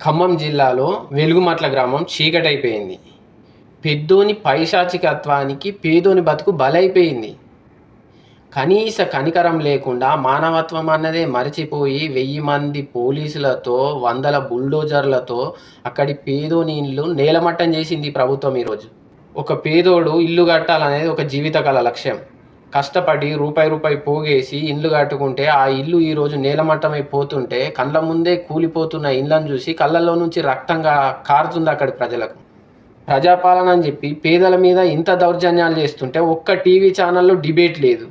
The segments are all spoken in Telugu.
ఖమ్మం జిల్లాలో వెలుగుమట్ల గ్రామం చీకటైపోయింది. పెద్దోని పైశాచికత్వానికి పేదోని బతుకు బలైపోయింది. కనీస కనికరం లేకుండా మానవత్వం అన్నదే మరచిపోయి 1000 మంది పోలీసులతో, వందల బుల్డోజర్లతో అక్కడి పేదోని ఇల్లు నేలమట్టం చేసింది ప్రభుత్వం ఈరోజు. ఒక పేదోడు ఇల్లు కట్టాలనేది ఒక జీవితకాల లక్ష్యం. కష్టపడి రూపాయి పోగేసి ఇల్లు కట్టుకుంటే ఆ ఇల్లు ఈరోజు నేలమట్టమైపోతుంటే కళ్ళ ముందే కూలిపోతున్న ఇళ్ళను చూసి కళ్ళల్లో నుంచి రక్తంగా కారుతుంది అక్కడి ప్రజలకు. ప్రజాపాలన అని చెప్పి పేదల మీద ఇంత దౌర్జన్యాలు చేస్తుంటే ఒక్క టీవీ ఛానల్లో డిబేట్ లేదు,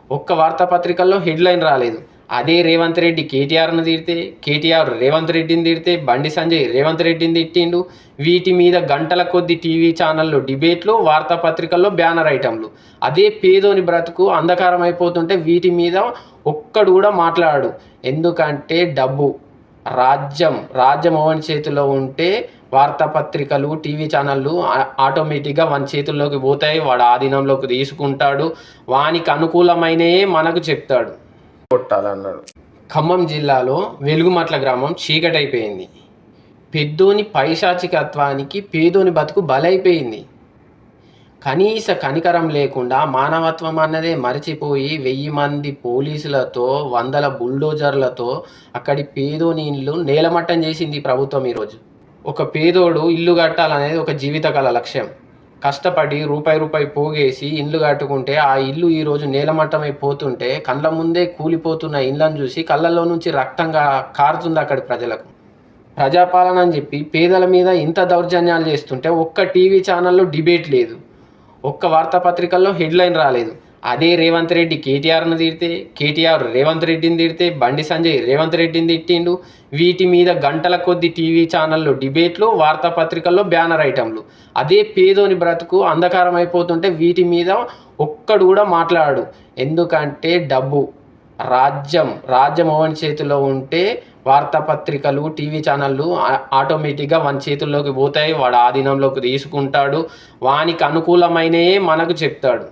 ఒక్క వార్తాపత్రికల్లో హెడ్లైన్ రాలేదు. అదే రేవంత్ రెడ్డి కేటీఆర్ను తిడితే, కేటీఆర్ రేవంత్ రెడ్డిని తిడితే, బండి సంజయ్ రేవంత్ రెడ్డిని తిట్టిండు. వీటి మీద గంటల కొద్ది టీవీ ఛానల్లో డిబేట్లు, వార్తాపత్రికల్లో బ్యానర్ ఐటంలు. అదే పేదోని బ్రతుకు అంధకారం అయిపోతుంటే వీటి మీద ఒక్కడు కూడా మాట్లాడు. ఎందుకంటే డబ్బు, రాజ్యం ఓవని చేతిలో ఉంటే వార్తాపత్రికలు, టీవీ ఛానళ్ళు ఆటోమేటిక్గా వాని చేతుల్లోకి పోతాయి. వాడు ఆధీనంలోకి తీసుకుంటాడు. వానికి అనుకూలమైనయే మనకు చెప్తాడు, కొట్టాలన్నాడు. ఖమ్మం జిల్లాలో వెలుగుమట్ల గ్రామం చీకటైపోయింది. పెద్దోని పైశాచికత్వానికి పేదోని బతుకు బలైపోయింది. కనీస కనికరం లేకుండా మానవత్వం అన్నదే మరచిపోయి 1000 మంది పోలీసులతో, వందల బుల్డోజర్లతో అక్కడి పేదోని ఇల్లు నేలమట్టం చేసింది ప్రభుత్వం ఈరోజు. ఒక పేదోడు ఇల్లు కట్టాలనేది ఒక జీవితకాల లక్ష్యం. కష్టపడి రూపాయి పోగేసి ఇల్లు కట్టుకుంటే ఆ ఇల్లు ఈరోజు నేలమట్టమైపోతుంటే కళ్ళ ముందే కూలిపోతున్న ఇళ్ళను చూసి కళ్ళల్లో నుంచి రక్తంగా కారుతుంది అక్కడి ప్రజలకు. ప్రజాపాలన అని చెప్పి పేదల మీద ఇంత దౌర్జన్యాలు చేస్తుంటే ఒక్క టీవీ ఛానల్లో డిబేట్ లేదు, ఒక్క వార్తాపత్రికల్లో హెడ్లైన్ రాలేదు. అదే రేవంత్ రెడ్డి కేటీఆర్ను తిడితే, కేటీఆర్ రేవంత్ రెడ్డిని తిడితే, బండి సంజయ్ రేవంత్ రెడ్డిని తిట్టిండు. వీటి మీద గంటల కొద్ది టీవీ ఛానల్లో డిబేట్లు, వార్తాపత్రికల్లో బ్యానర్ ఐటంలు. అదే పేదోని బ్రతుకు అంధకారం అయిపోతుంటే వీటి మీద ఒక్కడు కూడా మాట్లాడు. ఎందుకంటే డబ్బు, రాజ్యం ఓవని చేతిలో ఉంటే వార్తాపత్రికలు, టీవీ ఛానళ్ళు ఆటోమేటిక్గా వాని చేతుల్లోకి పోతాయి. వాడు ఆధీనంలోకి తీసుకుంటాడు. వానికి అనుకూలమైనయే మనకు చెప్తాడు.